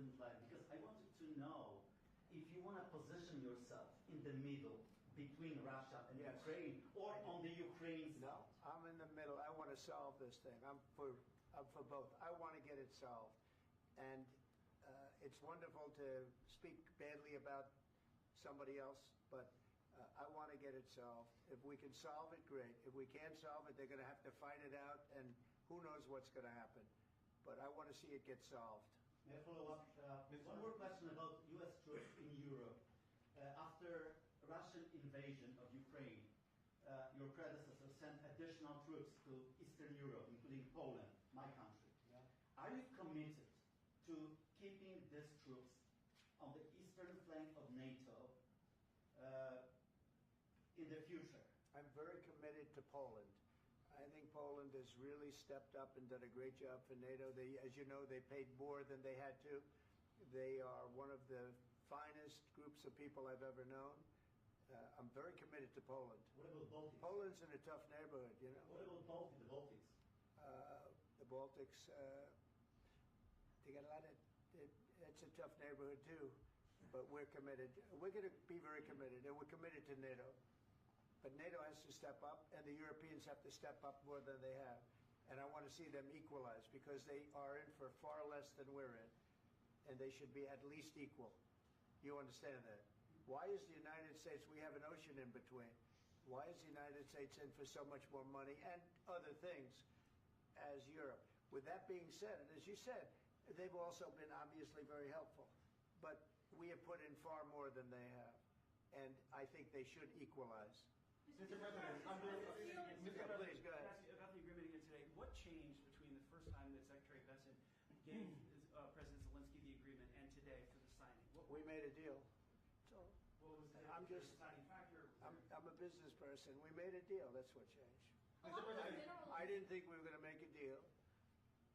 didn't like, because I wanted to know if you want to position yourself in the middle between Russia and Ukraine, or on the Ukraine side. No, I'm in the middle. I want to solve this thing. I'm for both. I want to get it solved. And it's wonderful to speak badly about somebody else, but I want to get it solved. If we can solve it, great. If we can't solve it, they're going to have to fight it out, and who knows what's going to happen. But I want to see it get solved. May I follow up? One more question about U.S. troops in Europe. After Russian invasion of Ukraine, your predecessor sent additional troops to Eastern Europe, including Poland, my country. Yeah. Are you committed to keeping these troops on the eastern flank of NATO in the future? I'm very committed to Poland. I think Poland has really stepped up and done a great job for NATO. They, as you know, they paid more than they had to. They are one of the finest groups of people I've ever known. I'm very committed to Poland. What about Baltics? Poland's in a tough neighborhood, you know. What about the Baltics? The Baltics, they got a lot of, it's a tough neighborhood too. But we're committed. We're going to be very committed, and we're committed to NATO. But NATO has to step up, and the Europeans have to step up more than they have. And I want to see them equalize, because they are in for far less than we're in. And they should be at least equal. You understand that? Why is the United States, we have an ocean in between. Why is the United States in for so much more money and other things as Europe? With that being said, and as you said, they've also been obviously very helpful. But we have put in far more than they have. And I think they should equalize. Mr. President, please, go ahead. About the agreement again today, what changed between the first time that Secretary Bessent gave President Zelensky the agreement and today for the signing? We made a deal. So what was the deciding factor? I'm a business person. We made a deal. That's what changed. Mr. President, I didn't think we were going to make a deal,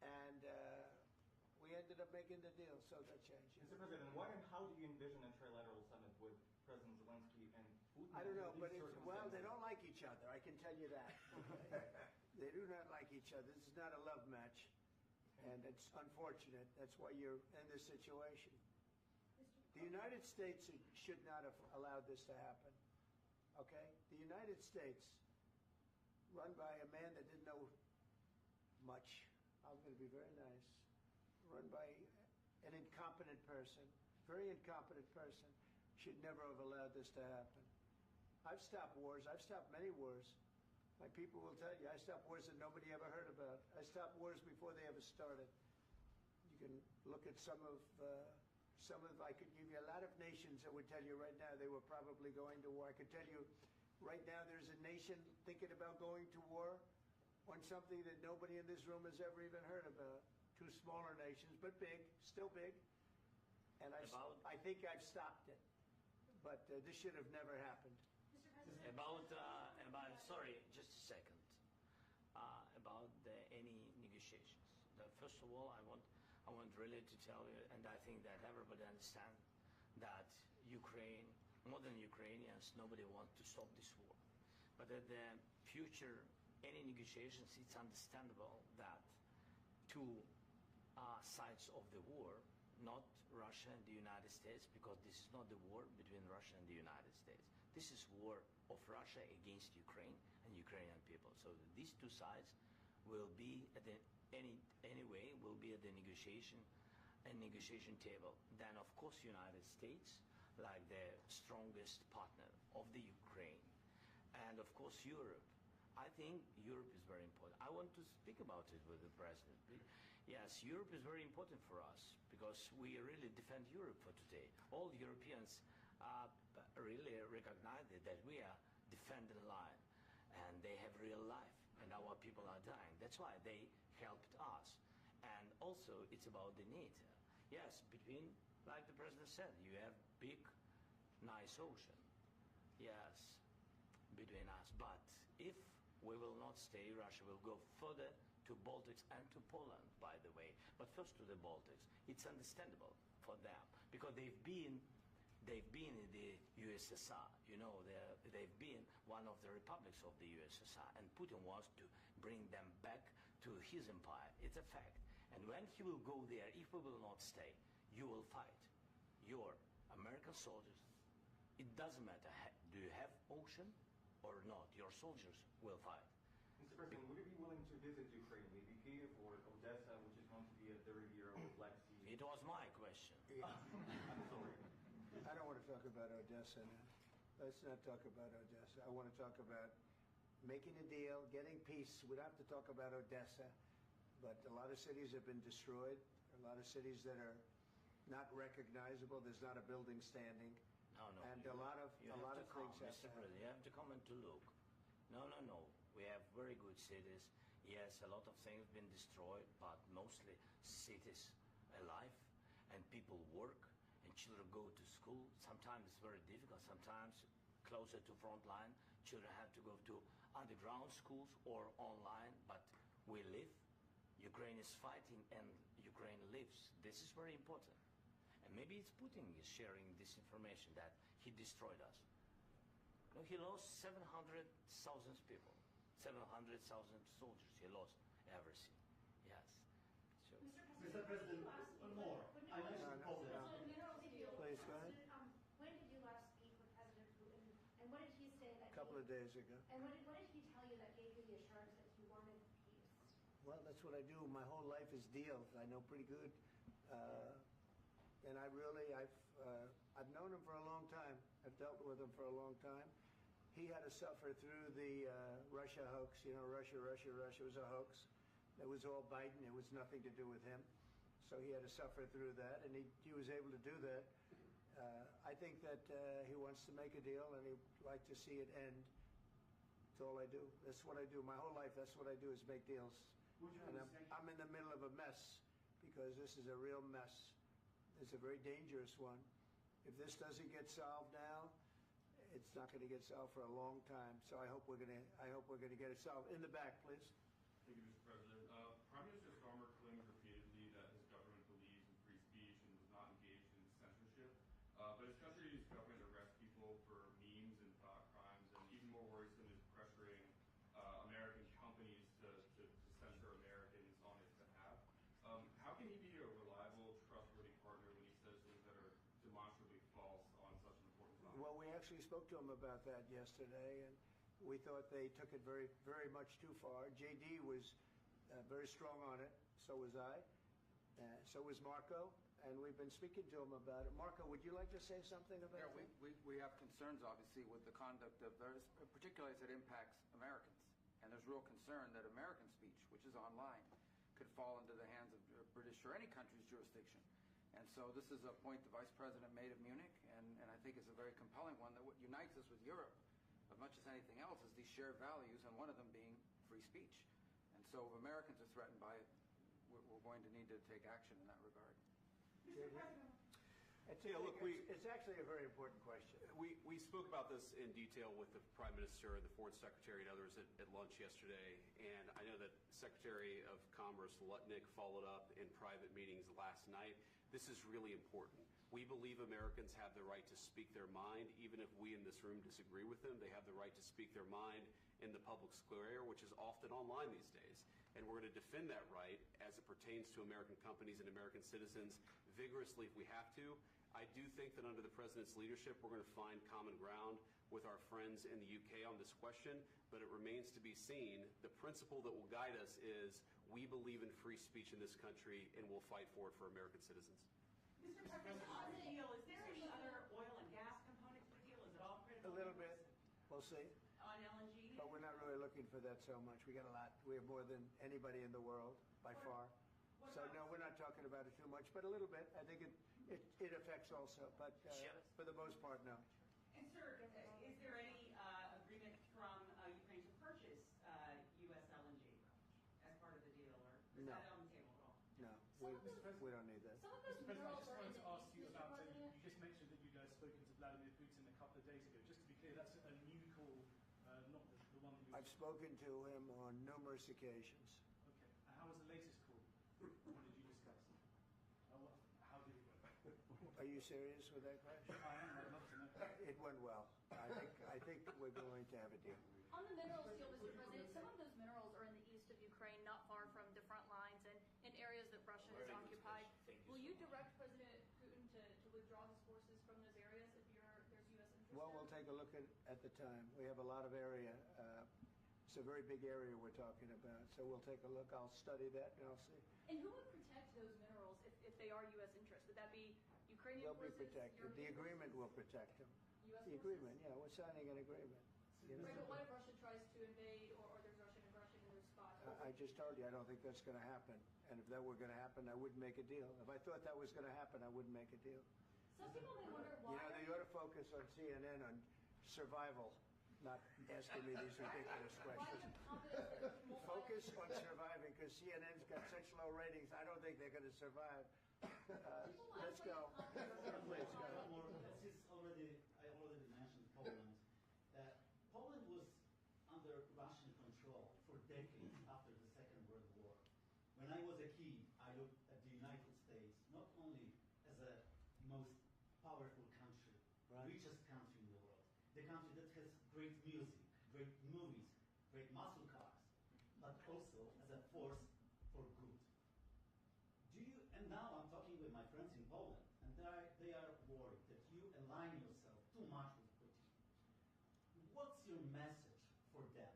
and we ended up making the deal, so that changed. Mr. President, what and how do you envision a trilateral summit with President Zelensky and Putin? I don't know, but well, they don't like each other, I can tell you that. They do not like each other. This is not a love match, and it's unfortunate. That's why you're in this situation. The United States should not have allowed this to happen, okay? The United States, run by a man that didn't know much, I'm going to be very nice, run by an incompetent person, very incompetent person, should never have allowed this to happen. I've stopped wars. I've stopped many wars. My people will tell you, I stopped wars that nobody ever heard about. I stopped wars before they ever started. You can look at some of, I could give you a lot of nations that would tell you right now they were probably going to war. I could tell you right now there's a nation thinking about going to war on something that nobody in this room has ever even heard about. Two smaller nations, but big, still big. And I think I've stopped it. But this should have never happened. Sorry, just a second. About any negotiations. First of all, I want really to tell you, and I think that everybody understands that Ukraine, modern Ukrainians, nobody wants to stop this war. But at the future, any negotiations, it's understandable that two sides of the war, not Russia and the United States, because this is not the war between Russia and the United States. This is war of Russia against Ukraine and Ukrainian people. So these two sides will be at the anyway will be at the negotiation table. Then of course United States, like the strongest partner of the Ukraine, and of course Europe. I think Europe is very important. I want to speak about it with the President. Yes, Europe is very important for us because we really defend Europe for today. All Europeans really recognize that we are defending line and they have real life and our people are dying. That's why they helped us. And also it's about the NATO. Yes, between, like the President said, you have big, nice ocean. Yes, between us. But if we will not stay, Russia will go further to Baltics and to Poland, by the way. But first to the Baltics. It's understandable for them because they've been in the USSR. You know, they've been one of the republics of the USSR, and Putin wants to bring them back to his empire. It's a fact. And when he will go there, if we will not stay, you will fight. Your American soldiers, it doesn't matter, do you have ocean or not, your soldiers will fight. Mr. President, would you be willing to visit Ukraine, maybe Kiev or Odessa, which is known to be a dirty year of the Black Sea? It was my question. I'm sorry. I don't want to talk about Odessa now. Let's not talk about Odessa. I want to talk about making a deal, getting peace. We don't have to talk about Odessa, but a lot of cities have been destroyed. A lot of cities that are not recognizable. There's not a building standing. No. And a lot of things have Mr. President, you have to come and to look. No. We have very good cities. Yes, a lot of things have been destroyed, but mostly cities alive, and people work, and children go to school. Sometimes it's very difficult. Sometimes closer to front line, children have to go to underground schools or online, but we live. Ukraine is fighting and Ukraine lives. This is very important. And maybe it's Putin is sharing this information that he destroyed us. No, he lost 700,000 people, 700,000 soldiers. He lost everything. Yes. So, Mr. President, one more. I mentioned Poland. Please, go ahead. When did you last speak with President Putin, and what did he say that? A couple of days ago. And what did he tell you that gave you the assurance that he wanted peace? Well, that's what I do. My whole life is deals. I know pretty good, and I've known him for a long time. I've dealt with him for a long time. He had to suffer through the Russia hoax. You know, Russia was a hoax. It was all Biden. It was nothing to do with him. So he had to suffer through that, and he was able to do that. I think that he wants to make a deal, and he'd like to see it end. That's all I do. That's what I do. My whole life, that's what I do is make deals. And I'm in the middle of a mess because this is a real mess. It's a very dangerous one. If this doesn't get solved now, it's not going to get solved for a long time. So I hope we're going to get it solved. In the back, please. Thank you, Mr. President. Prime Minister Starmer claimed repeatedly that his government believes in free speech and was not engaged in censorship. But his country's government arrests people for memes and thought crimes, and even more worrisome is pressuring American companies to censor Americans on its behalf. How can he be a reliable, trustworthy partner when he says things that are demonstrably false on such an important topic? Well, we actually spoke to him about that yesterday, and we thought they took it very, very much too far. JD was very strong on it. So was I. So was Marco. And we've been speaking to him about it. Marco, would you like to say something about that? We have concerns, obviously, with the conduct of those, particularly as it impacts Americans. And there's real concern that American speech, which is online, could fall into the hands of British or any country's jurisdiction. And so this is a point the Vice President made at Munich, and I think it's a very compelling one that what unites us with Europe, as much as anything else, is these shared values, and one of them being free speech. And so if Americans are threatened by it, we're going to need to take action in that regard. It's actually a very important question. We spoke about this in detail with the Prime Minister, the Foreign Secretary, and others at lunch yesterday, and I know that Secretary of Commerce Lutnick followed up in private meetings last night. This is really important. We believe Americans have the right to speak their mind, even if we in this room disagree with them. They have the right to speak their mind in the public square, which is often online these days. And we're going to defend that right as it pertains to American companies and American citizens vigorously if we have to. I do think that under the President's leadership, we're going to find common ground with our friends in the UK on this question, but it remains to be seen. The principle that will guide us is we believe in free speech in this country, and we'll fight for it for American citizens. Mr. President, on the deal, is there any other oil and gas component to the deal? Is it all critical? A little bit. We'll see. On LNG? But we're not really looking for that so much. We got a lot. We have more than anybody in the world, by far. So no, we're not talking about it too much, but a little bit. I think it affects also, but for the most part, no. And sir, is there any agreement from Ukraine to purchase U.S. LNG as part of the deal, or is that on the table at all? No, we don't need that. Mr. President, I just wanted to ask you about, you just mentioned that you guys spoken to Vladimir Putin a couple of days ago. Just to be clear, that's a new call, not the one that you... I've spoken to him on numerous occasions. Okay. And how was the latest call? What did you discuss? How did it go? Are you serious with that question? I am. I'd love to know. It went well. I think we're going to have a deal. On the minerals deal, Mr. President, some of those minerals are in the east of Ukraine, not far from the front lines and in areas that Russia has occupied. Will you direct President Well, we'll take a look at the time. We have a lot of area. It's a very big area we're talking about. So we'll take a look. I'll study that and I'll see. And who would protect those minerals if they are U.S. interests? Would that be Ukrainian They'll be forces? protected. The European agreement forces? will protect them. U.S. The forces? agreement, yeah, we're signing an agreement. You know? Right, but what if Russia tries to invade or there's Russian aggression in those spots? I just told you, I don't think that's going to happen. And if that were going to happen, I wouldn't make a deal. If I thought that was going to happen, I wouldn't make a deal. Some people may wonder why. You know, they ought to focus on CNN on survival, not asking me these ridiculous questions. Focus on surviving, because CNN's got such low ratings. I don't think they're going to survive. Let's go. Please go. I already mentioned Poland. Poland was under Russian control for decades after the Second World War. When I was a kid, I looked at the United States not only as a most powerful country, richest country in the world, the country that has great music, great movies, great muscle cars, but also as a force for good. And now I'm talking with my friends in Poland, and they are worried that you align yourself too much with Putin. What's your message for them?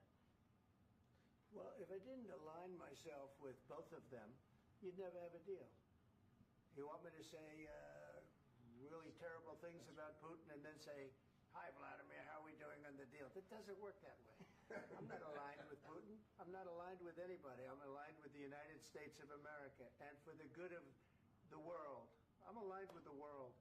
Well, if I didn't align myself with both of them, you'd never have a deal. You want me to say really terrible things about Putin and then say, "Hi, Vladimir, how are we doing on the deal?" That doesn't work that way. I'm not aligned with Putin. I'm not aligned with anybody. I'm aligned with the United States of America and for the good of the world. I'm aligned with the world,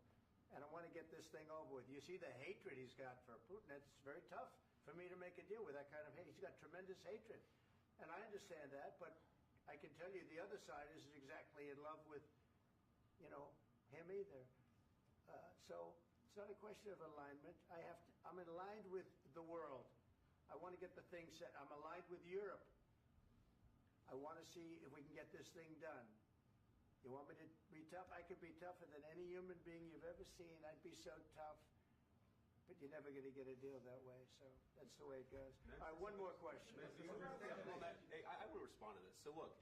and I want to get this thing over with. You see the hatred he's got for Putin. It's very tough for me to make a deal with that kind of hate. He's got tremendous hatred, and I understand that, but I can tell you the other side isn't exactly in love with, him either. So it's not a question of alignment. I'm aligned with the world. I want to get the thing set. I'm aligned with Europe. I want to see if we can get this thing done. You want me to be tough? I could be tougher than any human being you've ever seen. I'd be so tough. But you're never going to get a deal that way. So that's the way it goes. All right, one more question. Hey, I want to respond to this. So look,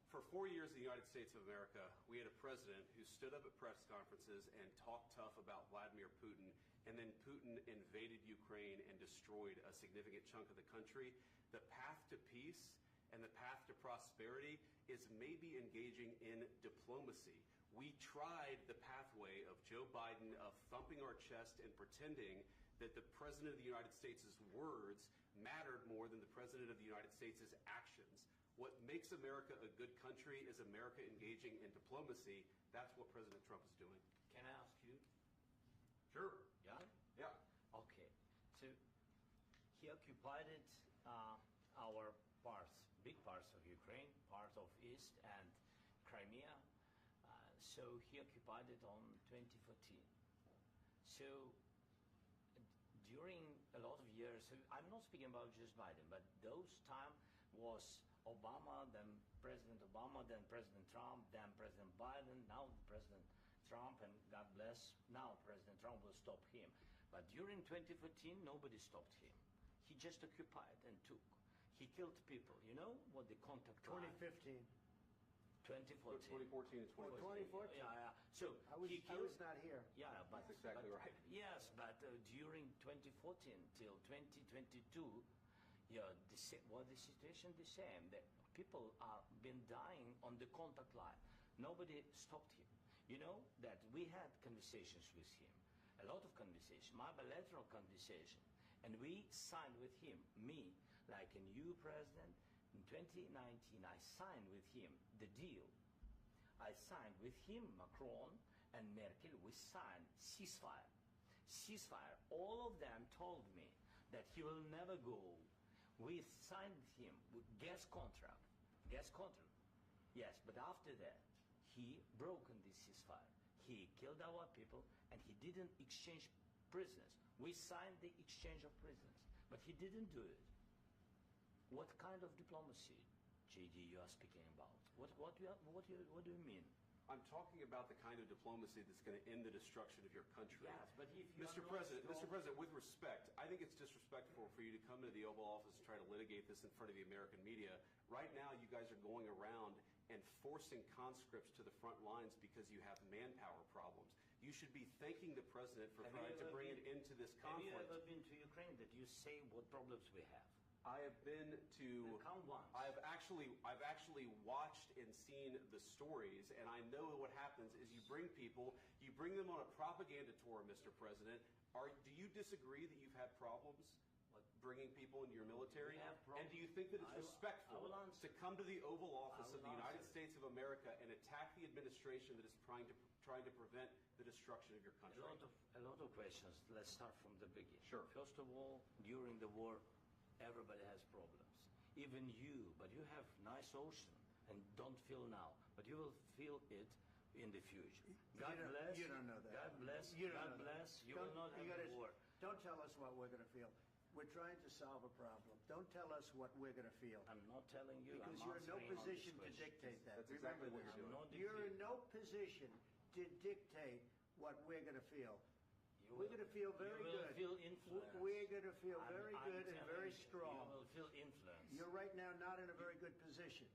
for 4 years in the United States of America, we had a president who stood up at press conferences and talked tough about Vladimir Putin, and then Putin invaded Ukraine and destroyed a significant chunk of the country. The path to peace and the path to prosperity is maybe engaging in diplomacy. We tried the pathway of Joe Biden of thumping our chest and pretending that the President of the United States' words mattered more than the President of the United States' actions. What makes America a good country is America engaging in diplomacy. That's what President Trump is doing. Can I ask you? Sure. Yeah? Yeah. Okay. So he occupied our parts, big parts of Ukraine, part of East and Crimea. So he occupied it on 2014. So during a lot of years, so I'm not speaking about just Biden, but those time was Obama, then President Obama, then President Trump, then President Biden, now President Trump, and God bless, now President Trump will stop him. But during 2014, nobody stopped him. He just occupied and took. He killed people. You know what the contact 2015. 2014. 2014 and 2014. Yeah. So I was not here. Yeah, but that's exactly right. Yes, but during 2014 till 2022, the situation the same. The people are been dying on the contact line. Nobody stopped him. You know that we had conversations with him, a lot of conversations, my bilateral conversation, and we signed with him, me, like a new president. In 2019, I signed with him the deal. I signed with him, Macron and Merkel, we signed ceasefire. Ceasefire. All of them told me that he will never go. We signed with him with gas contract. Gas contract. Yes, but after that, he broken this ceasefire. He killed our people, and he didn't exchange prisoners. We signed the exchange of prisoners, but he didn't do it. What kind of diplomacy, JD, you are speaking about? What do you mean? I'm talking about the kind of diplomacy that's going to end the destruction of your country. Yes, but if you Mr. President, with respect, I think it's disrespectful for you to come into the Oval Office and try to litigate this in front of the American media. Right now, you guys are going around and forcing conscripts to the front lines because you have manpower problems. You should be thanking the president for Have trying you to ever bring been- it into this Have you conflict. ever been to Ukraine? Did you say what problems we have? I have been to. Count once. I've actually watched and seen the stories, and I know what happens is you bring people, you bring them on a propaganda tour, Mr. President. Do you disagree that you've had problems bringing people into your military? We have And do you think that it's I respectful will answer. to come to the Oval Office I of will the United answer. States of America and attack the administration that is trying to prevent the destruction of your country? A lot of questions. Let's start from the beginning. Sure. First of all, during the war, everybody has problems. Even you, but you have nice ocean and don't feel now, but you will feel it in the future. God bless. You don't know that. God bless. You don't God know that. bless. You will not have a war. Don't tell us what we're going to feel. We're trying to solve a problem. Don't tell us what we're going to feel. I'm not telling you. Because I'm you're in no answering on position this to question. dictate that. That's exactly what you're doing. I'm not You're in dictating. no position to dictate what we're going to feel. You We're will- going to feel very you will good. feel influence. We're going to feel I'm- very I'm good and telling very you, strong. You will feel influence. You're right now not in a very good position.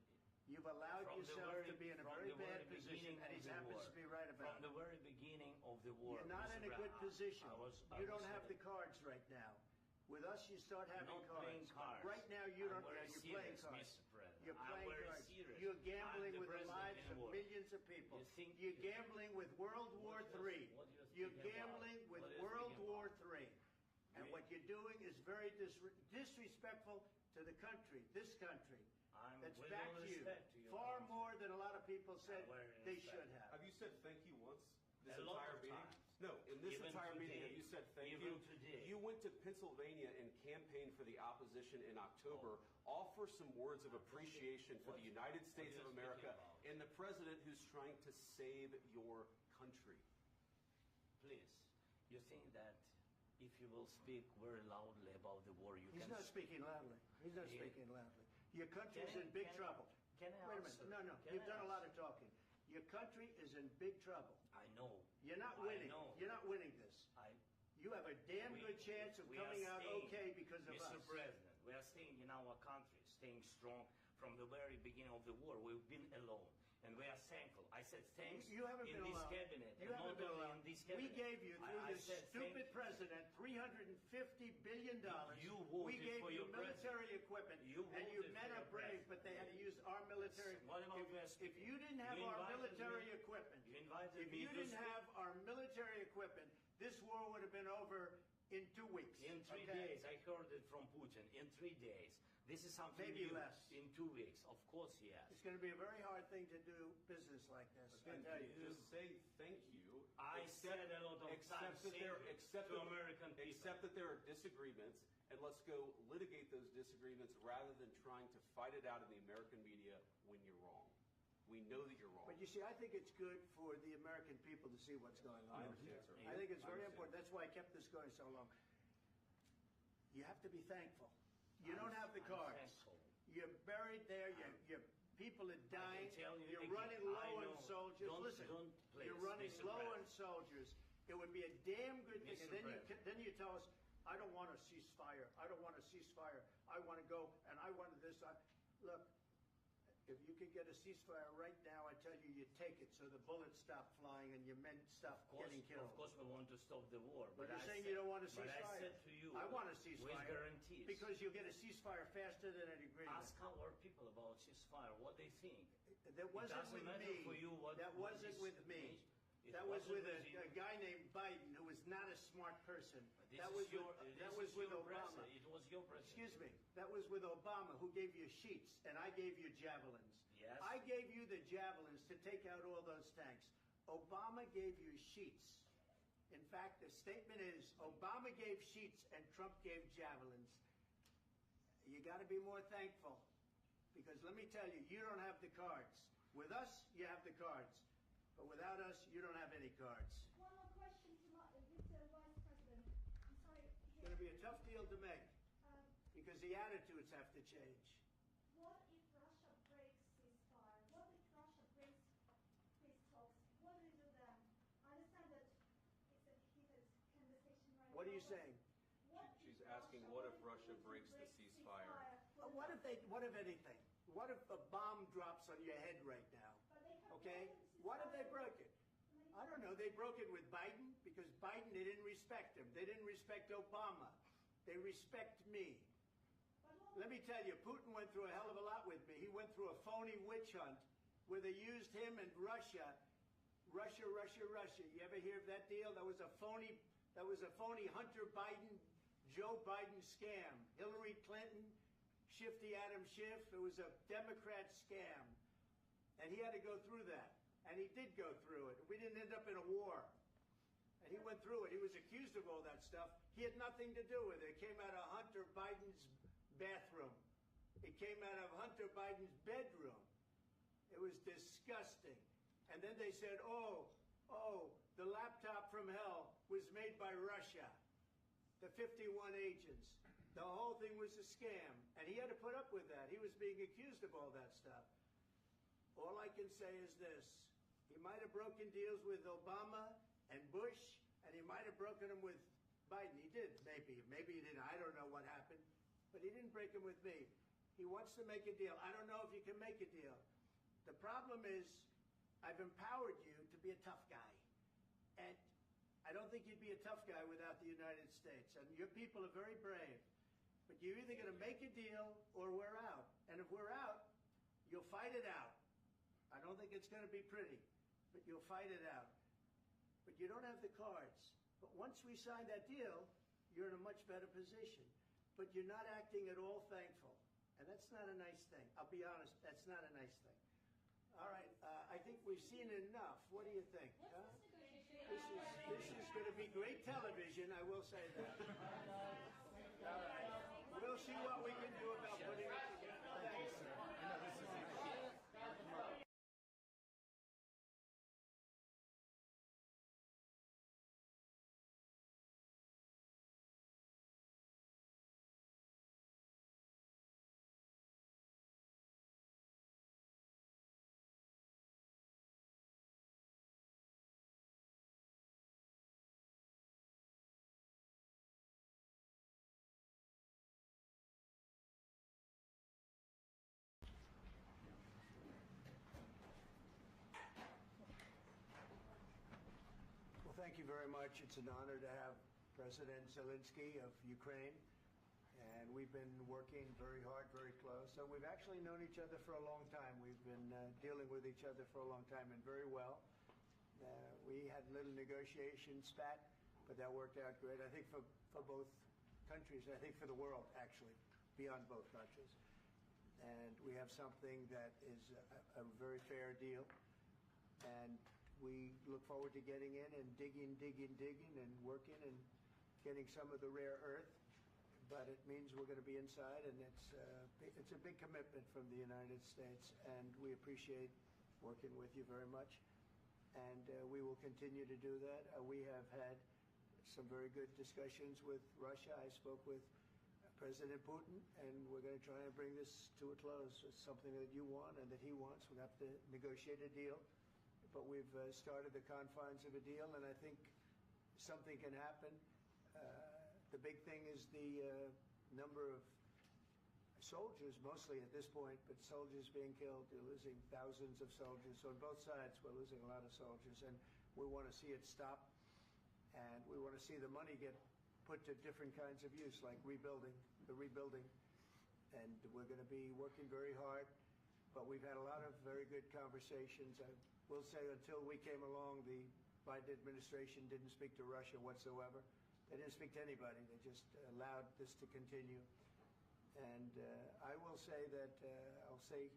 You've allowed From the yourself very- to be in a from very the bad very position, beginning and he of the happens war. to be right about From it. the very beginning of the war. You're not Mr. in a good Brown, position. I You don't was have the saying- cards right now. With us, you start having not cards. playing cards. Right now, you I'm don't. very You're playing serious, cards. Mr. President. You're I'm playing very cards. serious. You're gambling I'm the with the president lives in of war. millions of people. You think- You're gambling with World War What do you- III. what do you You're speak about? gambling with What do you World speak War about? III. And what you're doing is very disrespectful to the country, this country. I'm That's with back all to you. respect to your Far country. more than a lot of people said very they respect. should have. Have you said thank you once this A lot entire of meeting? times. No, in this Even entire meeting, today. have you said thank Even you? today. You went to Pennsylvania and campaigned for the opposition in October. Offer some words of appreciation for the United States of you America speaking about? and the president who's trying to save your country. Please, you think that if you will speak very loudly about the war, you He's can... not speaking loudly. He's not He- speaking loudly. Your country's Can I- in big can I- trouble. can I Wait a answer? minute. No. Can You've I done a lot answer? of talking. Your country is in big trouble. I know. You're not I winning. know. You're not winning this. You have a damn good chance of we are coming out staying, okay because of Mr. us. President, we are staying in our country, staying strong from the very beginning of the war. We've been alone, and we are thankful. I said thanks You haven't in been this alone. cabinet, You and haven't not been only alone. in this We cabinet. gave you, through I this said stupid thank president, $350 billion. You We voted gave for you your military equipment, You and your voted men for are your brave, president. but they had to use our military. What about If you didn't have You our invited military me- equipment, You invited if me you to didn't speak. have our military equipment, this war would have been over in 2 weeks. In 3 okay? days, I heard it from Putin. In 3 days. This is something Maybe new. less. In 2 weeks. Of course, yes. It's going to be a very hard thing to do business like this. I Again, tell you. just say thank you. I said a lot of times to American people. Accept that there are disagreements, and let's go litigate those disagreements rather than trying to fight it out in the American media when you're wrong. We know that you're wrong. But you see, I think it's good for the American people to see what's going on. I understand, sir. I think it's I very understand. important. That's why I kept this going so long. You have to be thankful. You don't have the I'm cards. thankful. You're buried there. Your people are dying. tell you You're again, running I low on know. soldiers. Don't- Listen, don't please, you're running Mr. low on President. soldiers. It would be a damn good thing. Mr. And President. then you tell us, I don't want a ceasefire. I don't want a ceasefire. I want to go, and I wanted this. Look, if you could get a ceasefire right now, I tell you, you take it so the bullets stop flying and your men stop getting killed. Of course, we want to stop the war. But you're I saying said- you don't want a But ceasefire. I said to you, I want a with ceasefire. guarantees. Because you'll get a ceasefire faster than an agreement. Ask our people about ceasefire, what they think. That wasn't doesn't with matter me. for you what- That what wasn't is- with me. It That was wasn't with with you. a guy named Biden, who was not a smart person. This That is was your, with, this that was is with your Obama. president. It was your president. Excuse me. That was with Obama, who gave you sheets, and I gave you javelins. Yes. I gave you the javelins to take out all those tanks. Obama gave you sheets. In fact, the statement is Obama gave sheets and Trump gave javelins. You got to be more thankful, because let me tell you, you don't have the cards. With us, you have the cards, but without us, you don't have any cards. One more question to Mr. Vice President. I'm sorry. It's going to be a tough deal to make, Um, because the attitudes have to change. What if Russia breaks ceasefire? What if Russia breaks peace talks? What do you do then? I understand that it's a heated conversation right now. What are you but saying? what She's if asking, what if Russia breaks the ceasefire? What if anything? What if a bomb drops on your head right now? But they have Okay? broken What if they ceasefire broke it? many I don't know. know they broke it with Biden? Because Biden, they didn't respect him. They didn't respect Obama. They respect me. Let me tell you, Putin went through a hell of a lot with me. He went through a phony witch hunt where they used him and Russia. Russia. You ever hear of that deal? That was a phony Hunter Biden, Joe Biden scam. Hillary Clinton, Shifty Adam Schiff. It was a Democrat scam. And he had to go through that. And he did go through it. We didn't end up in a war. And he went through it. He was accused of all that stuff. He had nothing to do with it. It came out of Hunter Biden's bathroom. It came out of Hunter Biden's bedroom. It was disgusting. And then they said, oh, the laptop from hell was made by Russia. The 51 agents. The whole thing was a scam. And he had to put up with that. He was being accused of all that stuff. All I can say is this. He might have broken deals with Obama and Bush, and he might have broken them with Biden. He did, maybe. Maybe he didn't. I don't know what happened. But he didn't break them with me. He wants to make a deal. I don't know if you can make a deal. The problem is I've empowered you to be a tough guy. And I don't think you'd be a tough guy without the United States. And your people are very brave. But you're either going to make a deal or we're out. And if we're out, you'll fight it out. I don't think it's going to be pretty, but you'll fight it out. But you don't have the cards. But once we sign that deal, you're in a much better position. But you're not acting at all thankful. And that's not a nice thing. I'll be honest, that's not a nice thing. All right, I think we've seen enough. What do you think? Huh? This is going to be great television, I will say that. All right. We'll see what we can do about putting it together. Thanks, sir. Thank you very much. It's an honor to have President Zelensky of Ukraine. And we've been working very hard, very close. So we've actually known each other for a long time. We've been dealing with each other for a long time and very well. We had a little negotiation spat, but that worked out great. I think for both countries, I think for the world, actually, beyond both countries. And we have something that is a very fair deal. And we look forward to getting in and digging and working and getting some of the rare earth. But it means we're going to be inside, and it's a big commitment from the United States, and we appreciate working with you very much. And we will continue to do that. We have had some very good discussions with Russia. I spoke with President Putin, and we're going to try and bring this to a close. It's something that you want and that he wants. We'll have to negotiate a deal. But we've started the confines of a deal, and I think something can happen. The big thing is the number of soldiers, mostly at this point, but soldiers being killed. You're losing thousands of soldiers. So on both sides, we're losing a lot of soldiers, and we want to see it stop. And we want to see the money get put to different kinds of use, like rebuilding. And we're going to be working very hard. But we've had a lot of very good conversations. I will say until we came along, the Biden administration didn't speak to Russia whatsoever. They didn't speak to anybody. They just allowed this to continue. And I will say that, I'll say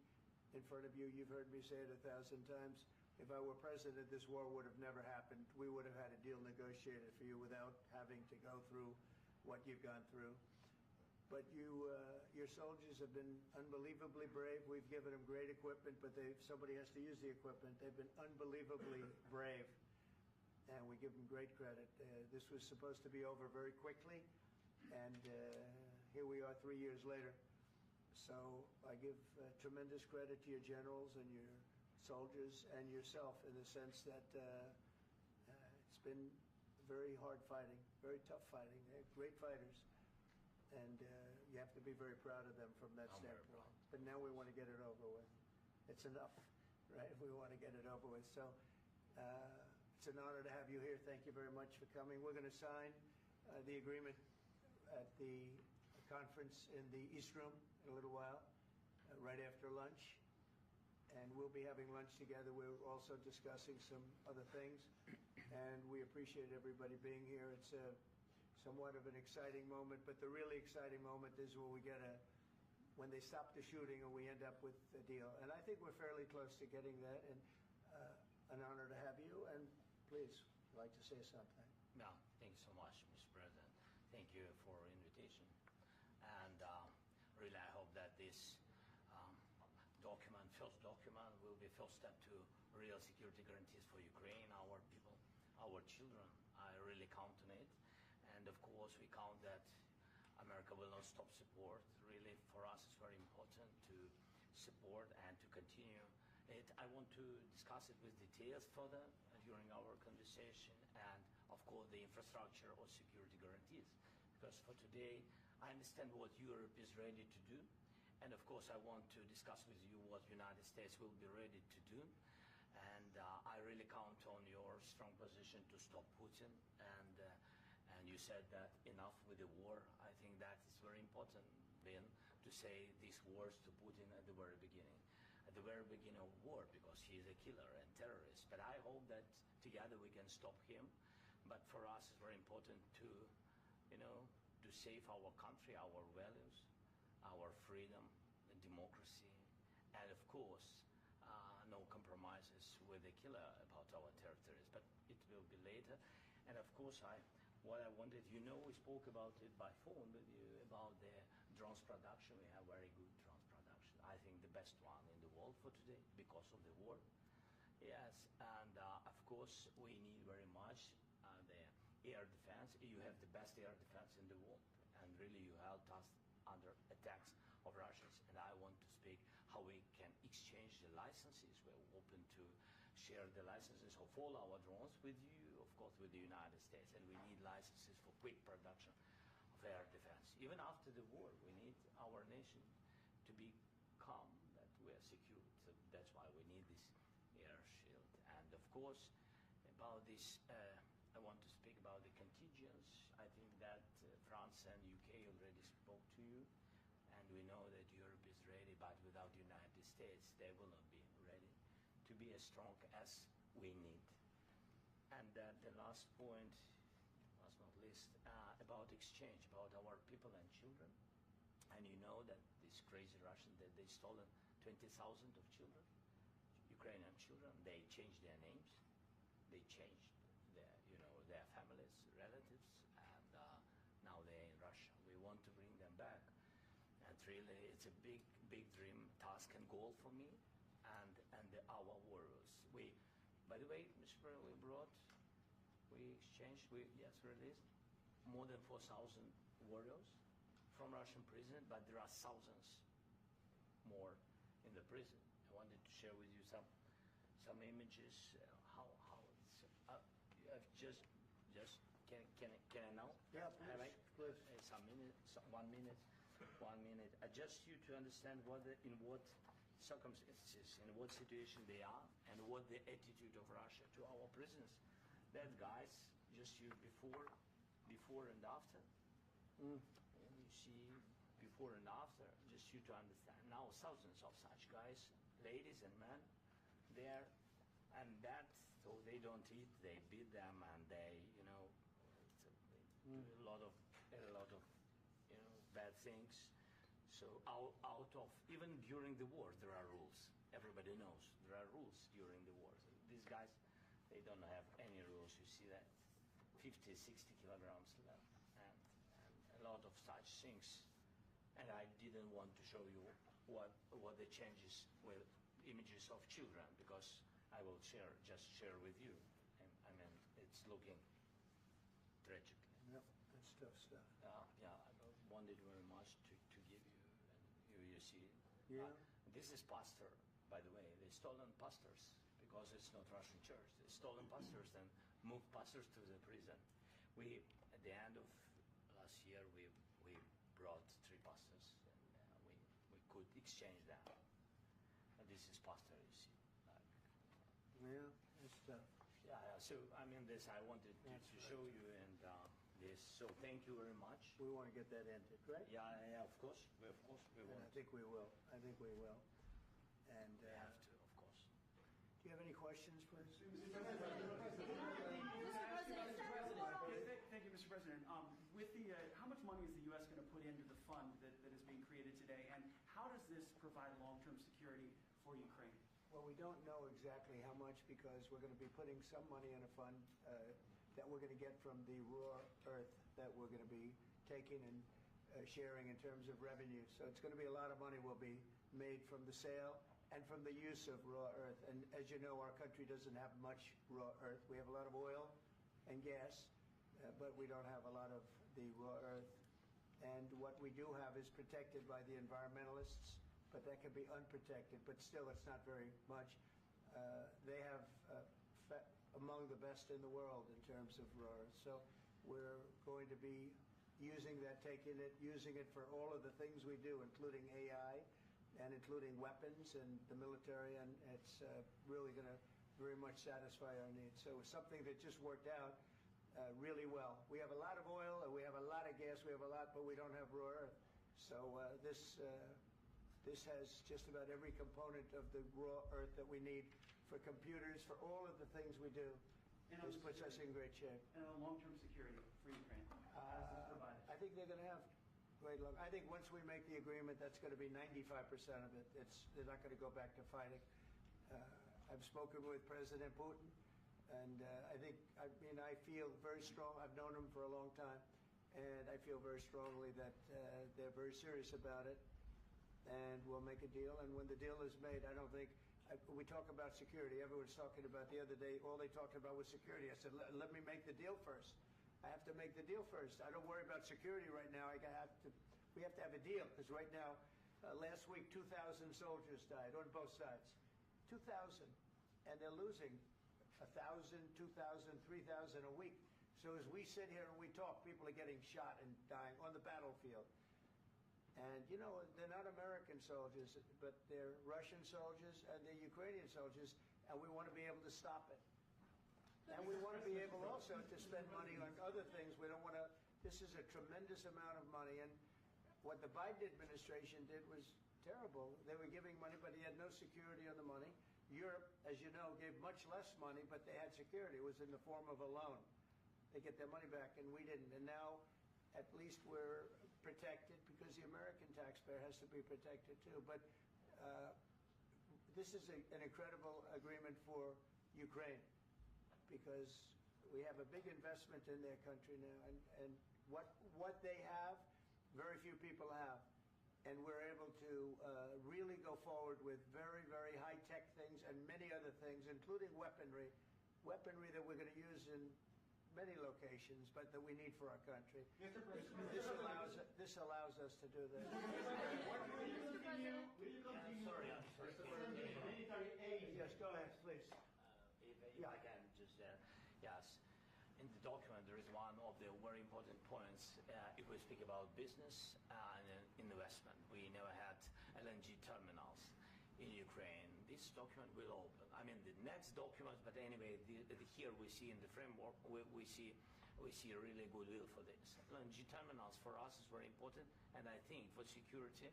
in front of you, you've heard me say it 1,000 times, if I were president, this war would have never happened. We would have had a deal negotiated for you without having to go through what you've gone through. But your soldiers have been unbelievably brave. We've given them great equipment, but somebody has to use the equipment. They've been unbelievably brave, and we give them great credit. This was supposed to be over very quickly, and here we are 3 years later. So I give tremendous credit to your generals and your soldiers and yourself in the sense that it's been very hard fighting, very tough fighting. They're great fighters. And you have to be very proud of them from that standpoint. But now we want to get it over with. It's enough, right? We want to get it over with. So It's an honor to have you here. Thank you very much for coming. We're going to sign the agreement at the conference in the East Room in a little while, right after lunch. And we'll be having lunch together. We're also discussing some other things. And we appreciate everybody being here. It's somewhat of an exciting moment, but the really exciting moment is when when they stop the shooting and we end up with a deal. And I think we're fairly close to getting that. And an honor to have you. And please, I'd like to say something. No, thank you so much, Mr. President. Thank you for invitation. And really, I hope that this first document, will be first step to real security guarantees for Ukraine, our people, our children. I really count on it. And of course, we count that America will not stop support. Really, for us, it's very important to support and to continue it. I want to discuss it with details further during our conversation, and of course the infrastructure or security guarantees. Because for today, I understand what Europe is ready to do, and of course I want to discuss with you what United States will be ready to do. And I really count on your strong position to stop Putin. And you said that enough with the war. I think that is very important, Ben, to say these words to Putin at the very beginning. At the very beginning of war, because he is a killer and terrorist. But I hope that together we can stop him. But for us, it's very important to, to save our country, our values, our freedom, democracy, and of course, no compromises with the killer about our territories. But it will be later. And of course, what I wanted, we spoke about it by phone with you about the drones production. We have very good drones production. I think the best one in the world for today because of the war. Yes, and of course we need very much the air defense. You have the best air defense in the world, and really you helped us under attacks of Russians. And I want to speak how we can exchange the licenses. We're open to share the licenses of all our drones with you, of course, with the United States. And we need licenses for quick production of air defense. Even after the war, we need our nation to be calm, that we are secure. So that's why we need this air shield. And of course, about this, I want to speak about the contingents. I think that France and UK already spoke to you, and we know that Europe is ready, but without the United States, they will not be ready to be as strong as we need. And the last point, last not least, about exchange, about our people and children. And you know that these crazy Russians, that they stolen 20,000 of children, Ukrainian children. They changed their names, they changed their families, relatives, and now they're in Russia. We want to bring them back. And really, it's a big, big dream, task, and goal for me and our warriors. By the way, Mr. President, we released more than 4,000 warriors from Russian prison, but there are thousands more in the prison. I wanted to share with you some images. How it's can I now? Yeah, please. Some minutes, 1 minute. Just you to understand in what circumstances, in what situation they are, and what the attitude of Russia to our prisoners. That guys, just you before and after. And you see before and after, just you to understand. Now thousands of such guys, ladies and men, there, and that, so they don't eat, they beat them, and they, a lot of bad things. So out of, even during the war, there are rules. Everybody knows there are rules during the war. So these guys, they don't have any rules. You see that 50, 60 kilograms left, and a lot of such things. And I didn't want to show you what the changes with images of children, because I will just share with you. And I mean, it's looking tragic. Yep, that's tough stuff. Yeah, I wanted very much to give you, and you see. Yeah. This is pastor, by the way. They stolen pastors because it's not Russian church. They stolen pastors and moved pastors to the prison. At the end of last year, we brought 3 pastors, and we could exchange them. And this is pastor, you see. Yeah, it's tough. Yeah, So I mean, this I wanted to show you, and this. So thank you very much. We want to get that ended, right? Yeah, of course, we And want. I think we will. I think we will. And We have to, of course. do you have any questions, please? Thank you, Mr. President. With the, how much money is the U.S. going to put into the fund that is being created today, and how does this provide long-term security for Ukraine? Well, we don't know exactly how much because we're going to be putting some money in a fund that we're going to get from the raw earth that we're going to be taking and sharing in terms of revenue. So it's going to be a lot of money will be made from the sale and from the use of raw earth. And as you know, our country doesn't have much raw earth. We have a lot of oil and gas, but we don't have a lot of the raw earth. And what we do have is protected by the environmentalists, but that can be unprotected. But still, it's not very much. They have among the best in the world in terms of raw earth. So we're going to be using that, using it for all of the things we do, including AI and including weapons and the military, and it's really going to very much satisfy our needs. So it's something that just worked out really well. We have a lot of oil, and we have a lot of gas, we have a lot, but we don't have raw earth. So this has just about every component of the raw earth that we need for computers, for all of the things we do. And This puts us in great shape. And on long-term security for Ukraine, how does this provide it? I think they're going to have great luck. I think once we make the agreement, that's going to be 95% of it. They're not going to go back to fighting. I've spoken with President Putin, and I feel very strong. I've known him for a long time, and I feel very strongly that they're very serious about it, and we'll make a deal. And when the deal is made, I don't think we talk about security. Everyone's talking about the other day. All they talked about was security. I said, let me make the deal first. I have to make the deal first. I don't worry about security right now. We have to have a deal because right now, last week, 2,000 soldiers died on both sides. 2,000, and they're losing 1,000, 2,000, 3,000 a week. So as we sit here and we talk, people are getting shot and dying on the battlefield. And, you know, they're not American soldiers, but they're Russian soldiers and they're Ukrainian soldiers, and we want to be able to stop it. And we want to be able also to spend money on other things. We don't want to, this is a tremendous amount of money, and what the Biden administration did was terrible. They were giving money, but he had no security on the money. Europe, as you know, gave much less money, but they had security. It was in the form of a loan. They get their money back, and we didn't. And now, at least we're protected because the American taxpayer has to be protected too. But this is an incredible agreement for Ukraine because we have a big investment in their country now, and what they have, very few people have. And we're able to really go forward with very, very high-tech things and many other things, including weaponry that we're going to use in many locations, but that we need for our country. Mr. President, This allows us to do this. will you continue? Sorry. Military aid. Yes, go ahead, please. If I can just, yes. In the document, there is one of the very important points. If we speak about business and investment, we never had LNG terminals in Ukraine. This document will open. I mean, the next document, but anyway, here we see in the framework, we see really goodwill for this. LNG terminals for us is very important, and I think for security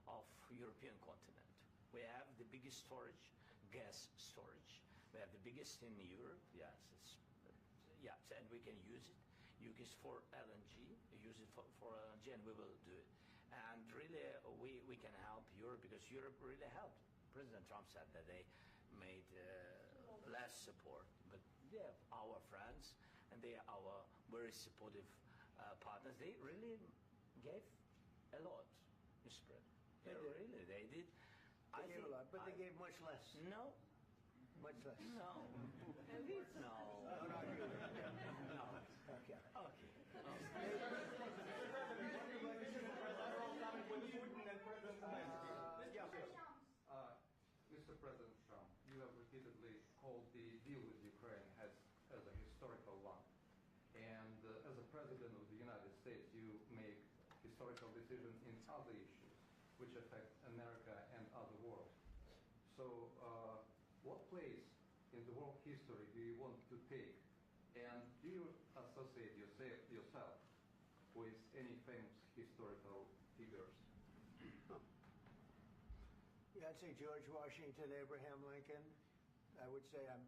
of European continent. We have the biggest storage, gas storage. We have the biggest in Europe. Yes, and we can use it. Use it for LNG. Use it for LNG, and we will do it. And really, we can help Europe because Europe really helped. President Trump said that they made less support, but they are our friends and they are our very supportive partners. They really gave a lot, Mr. President. They did. They gave a lot, but they gave much less. No. Much less. No. No. No. Okay. Mr. President Trump, you have repeatedly called the deal with Ukraine as a historical one. And as a president of the United States, you make historical decisions in other issues which affect America and other world. So what place in the world history do you want to take? And do you associate yourself with any famous historical figures? Yeah, I'd say George Washington, Abraham Lincoln. I would say I'm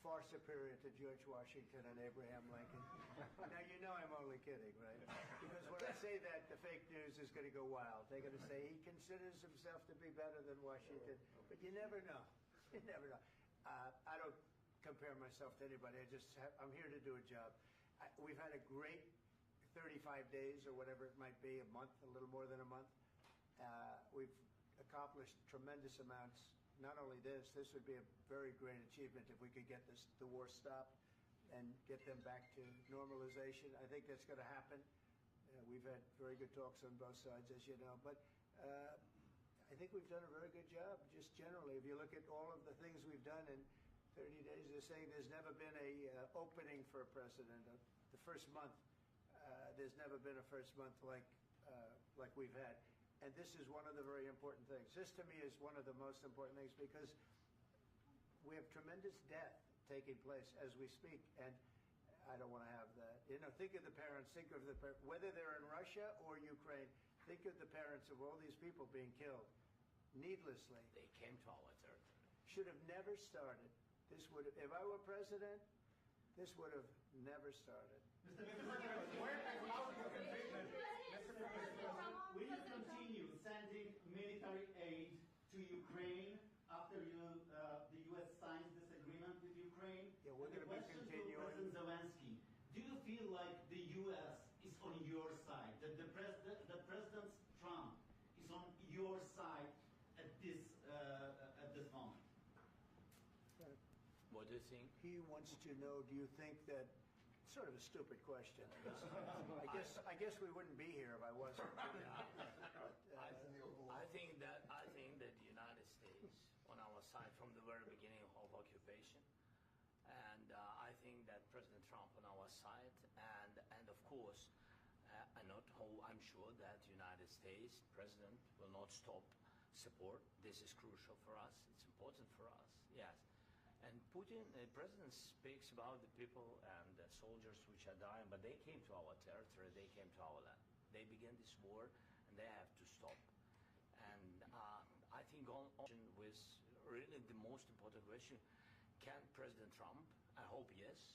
far superior to George Washington and Abraham Lincoln. Now, you know I'm only kidding, right? Because when I say that, the fake news is going to go wild. They're going to say he considers himself to be better than Washington. But you never know. You never know. I don't compare myself to anybody. I'm here to do a job. We've had a great 35 days or whatever it might be, a month, a little more than a month. We've accomplished tremendous amounts. Not only this would be a very great achievement if we could get the war stopped and get them back to normalization. I think that's going to happen. We've had very good talks on both sides, as you know. But I think we've done a very good job, just generally. If you look at all of the things we've done in 30 days, they're saying there's never been a opening for a president. The first month, there's never been a first month like we've had. And this is one of the very important things. This, to me, is one of the most important things because we have tremendous death taking place as we speak, and I don't want to have that. You know, think of the parents, whether they're in Russia or Ukraine, think of the parents of all these people being killed needlessly. They came to our territory. Should have never started. If I were president, this would have never started. Mr. President, will you continue sending military aid to Ukraine after the U.S. signs this agreement with Ukraine? Yeah, we're going to be continuing. To President Zelensky, do you feel like the U.S. is on your side, that President Trump is on your side at this moment? What do you think? He wants to know, do you think that, sort of a stupid question. I guess we wouldn't be here if I wasn't. I think that the United States on our side from the very beginning of occupation, and I think that President Trump on our side, and of course, I'm sure that the United States President will not stop support. This is crucial for us. It's important for us. Yes. And Putin, the president speaks about the people and the soldiers which are dying, but they came to our territory, they came to our land. They began this war, and they have to stop. And I think on with really the most important question, can President Trump, I hope yes,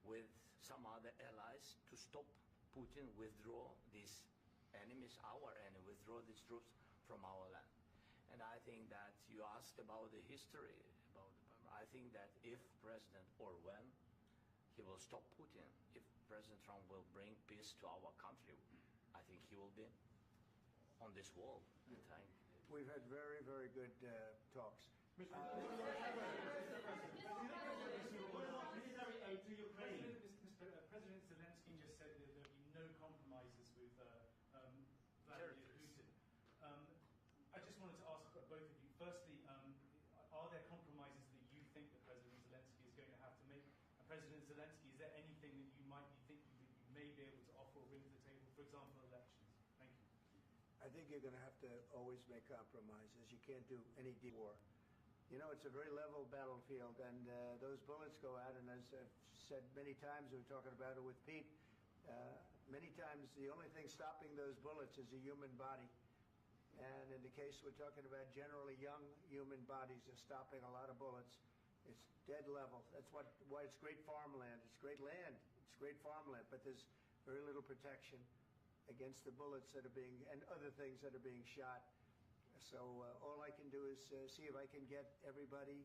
with some other allies, to stop Putin, withdraw these enemies, our enemy, withdraw these troops from our land. And I think that you asked about the history, I think that if President or when he will stop Putin, if President Trump will bring peace to our country, I think he will be on this wall. We've had very, very good talks. President Zelensky just said that there will be no compromises with Vladimir Putin. I just wanted to ask both of you. Firstly, are there compromises that you think that President Zelensky is going to have to make? And President Zelensky, is there anything that you might be thinking that you may be able to offer or bring to the table, for example, elections? Thank you. I think you're going to have to always make compromises. You can't do any deep war. You know, it's a very level battlefield, and those bullets go out, and as I've said many times, we were talking about it with Pete, many times the only thing stopping those bullets is a human body. And in the case we're talking about, generally young human bodies are stopping a lot of bullets. It's dead level. That's why it's great farmland. It's great land. It's great farmland, but there's very little protection against the bullets that are and other things that are being shot. So all I can do is see if I can get everybody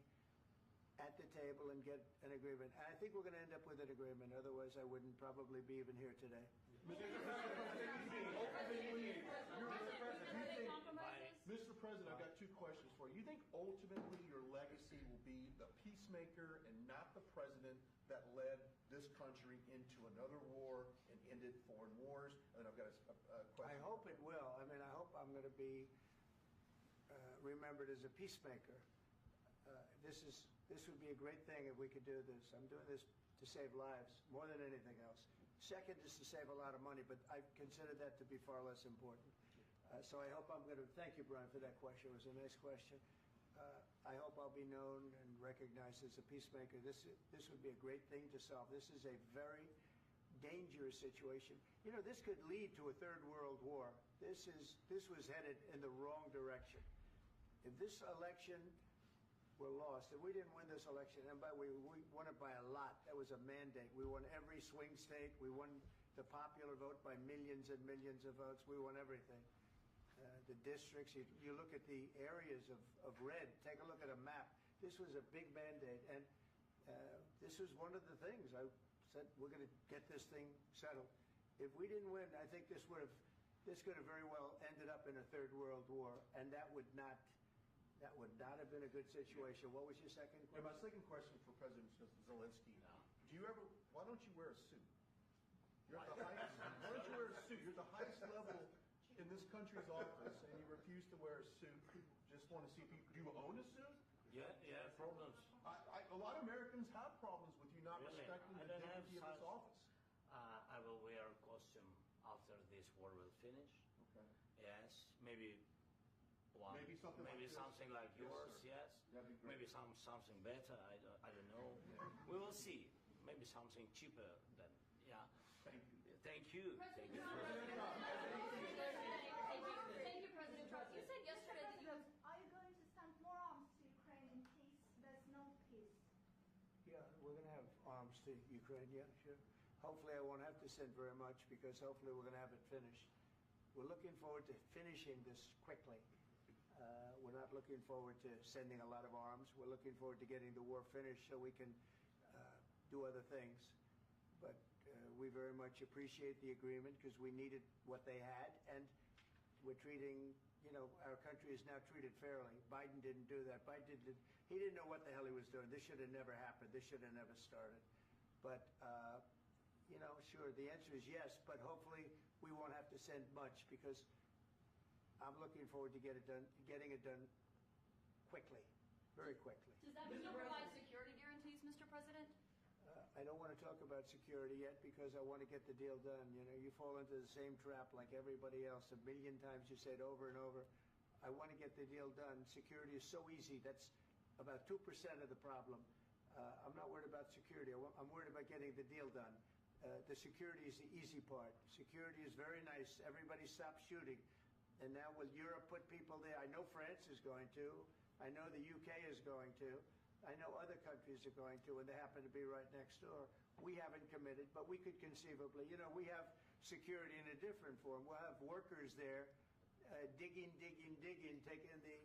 at the table and get an agreement. And I think we're going to end up with an agreement. Otherwise, I wouldn't probably be even here today. Mr. President, I've got two questions for you. You think ultimately your legacy will be the peacemaker and not the president that led this country into another war and ended foreign wars? And then I've got a question. I hope it will. I mean, I hope I'm going to be remembered as a peacemaker. This would be a great thing if we could do this. I'm doing this to save lives more than anything else. Second is to save a lot of money, but I consider that to be far less important. So I hope I'm going to, thank you, Brian, for that question. It was a nice question. I hope I'll be known and recognized as a peacemaker. This would be a great thing to solve. This is a very dangerous situation. You know, this could lead to a third world war. This was headed in the wrong direction. If this election were lost, if we didn't win this election, and we won it by a lot, that was a mandate. We won every swing state. We won the popular vote by millions and millions of votes. We won everything. The districts, you look at the areas of red, take a look at a map. This was a big mandate, and this was one of the things. I said, we're going to get this thing settled. If we didn't win, I think this could have very well ended up in a third world war, and that would not have been a good situation. What was your second question? My second question for President Zelensky. Why don't you wear a suit? You're at the highest, why don't you wear a suit? You're at the highest level in this country's office, and you refuse to wear a suit. Just want to see if do you own a suit? Yeah, problems. A lot of Americans have problems with you not Really? respecting the dignity of this office. I will wear a costume after this war will finish. Okay. Yes, maybe one. Maybe something like Yes, yours. sir. Yes. That'd be great. Maybe something better. I don't know. We will see. Maybe something cheaper than Thank you. Thank you. President Thank you. Trump. Thank you, President Trump. You said yesterday that you. Are you going to send more arms to Ukraine in case there's no peace? Yeah, we're going to have arms to Ukraine, yeah, sure. Hopefully I won't have to send very much because hopefully we're going to have it finished. We're looking forward to finishing this quickly. We're not looking forward to sending a lot of arms. We're looking forward to getting the war finished so we can do other things. But we very much appreciate the agreement because we needed what they had, and we're treating, our country is now treated fairly. Biden didn't do that. He didn't know what the hell he was doing. This should have never happened. This should have never started. But, sure, the answer is yes, but hopefully we won't have to send much because I'm looking forward to getting it done quickly, very quickly. Does that mean you'll provide security guarantees, Mr. President? I don't want to talk about security yet because I want to get the deal done. You fall into the same trap like everybody else. A million times you say it over and over. I want to get the deal done. Security is so easy. That's about 2% of the problem. I'm not worried about security. I'm worried about getting the deal done. The security is the easy part. Security is very nice. Everybody stops shooting. And now will Europe put people there? I know France is going to. I know the UK is going to. I know other countries are going to, and they happen to be right next door. We haven't committed, but we could conceivably. We have security in a different form. We'll have workers there digging, taking the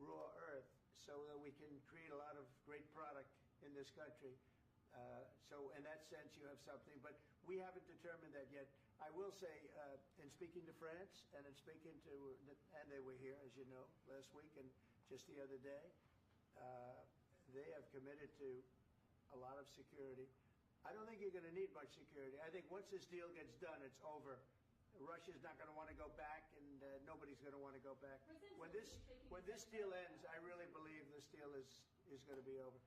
raw earth so that we can create a lot of great product in this country. So in that sense, you have something, but we haven't determined that yet. I will say, in speaking to France and in speaking to, and they were here, as you know, last week and just the other day, they have committed to a lot of security. I don't think you're going to need much security. I think once this deal gets done, it's over. Russia's not going to want to go back, and nobody's going to want to go back. When this deal ends, I really believe this deal is going to be over.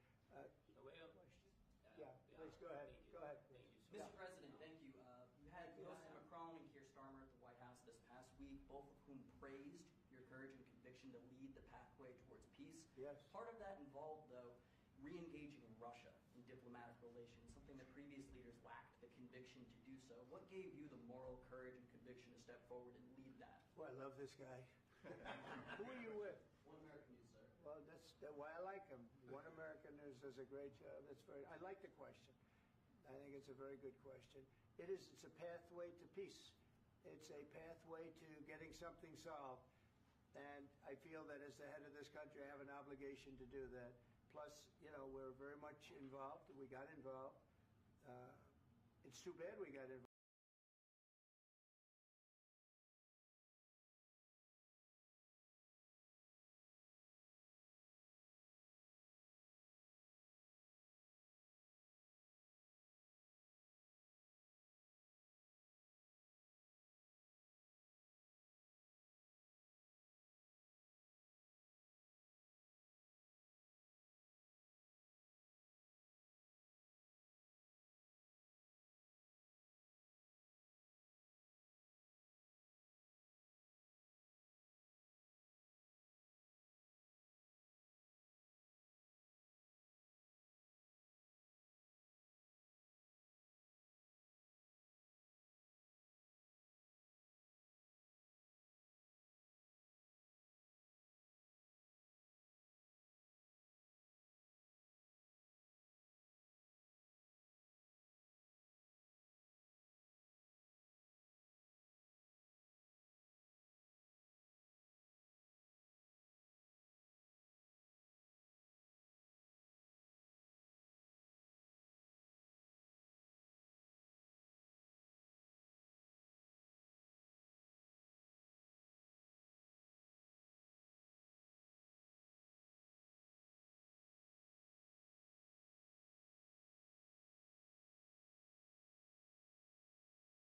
Yeah, please go ahead. Go ahead. Mr. President, thank you. You had Mr. Macron and Keir Starmer at the White House this past week, both of whom praised your courage and conviction to lead the pathway towards peace. Yes. Part of that involved, though, re-engaging Russia in diplomatic relations, something that previous leaders lacked, the conviction to do so. What gave you the moral courage and conviction to step forward and lead that? Well, I love this guy. Who are you with? One American News, sir. Well, that's why I like him. One American News does a great job. I like the question. I think it's a very good question. It's a pathway to peace. It's a pathway to getting something solved. And I feel that as the head of this country, I have an obligation to do that. Plus, we're very much involved. We got involved. It's too bad we got involved.